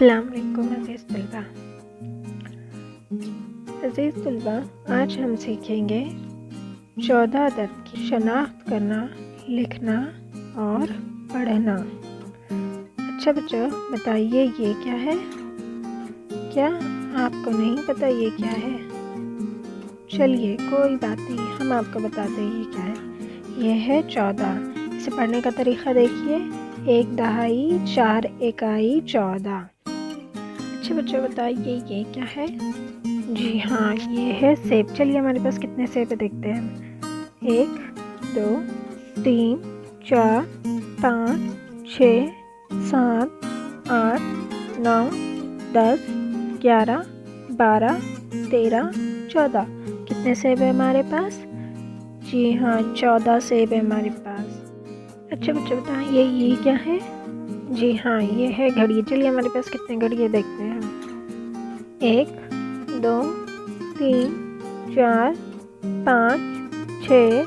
अस्सलाम वालेकुम अज़ीज़ तलबा। अज़ीज़ तलबा, आज हम सीखेंगे 14 अदद की शनाख्त करना, लिखना और पढ़ना। अच्छा बच्चों, बताइए ये क्या है? क्या आपको नहीं पता ये क्या है? चलिए कोई बात नहीं, हम आपको बताते हैं ये क्या है। ये है 14। इसे पढ़ने का तरीक़ा देखिए। 1 दहाई 4 इकाई 14। अच्छा बच्चों, बताइए ये क्या है? जी हाँ, ये है सेब। चलिए हमारे पास कितने सेब है देखते हैं। 1 2 3 4 5 6 7 8 9 10 11 12 13 14। कितने सेब है हमारे पास? जी हाँ, 14 सेब है हमारे पास। अच्छा बच्चों, बताइए ये क्या है? जी हाँ, ये है घड़ी। चलिए हमारे पास कितने घड़ी है देखते हैं। 1 2 3 4 5 6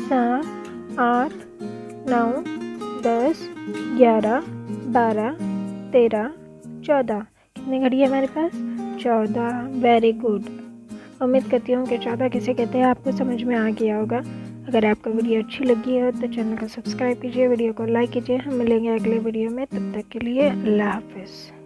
7 8 9 10 11 12 13 14। कितने घड़ी है हमारे पास? 14। Very good. उम्मीद करती हूँ कि 14 किसे कहते हैं आपको समझ में आ गया होगा। अगर आपको वीडियो अच्छी लगी हो तो चैनल को सब्सक्राइब कीजिए, वीडियो को लाइक कीजिए। हम मिलेंगे अगले वीडियो में, तब तक के लिए अल्लाह हाफ़िज़।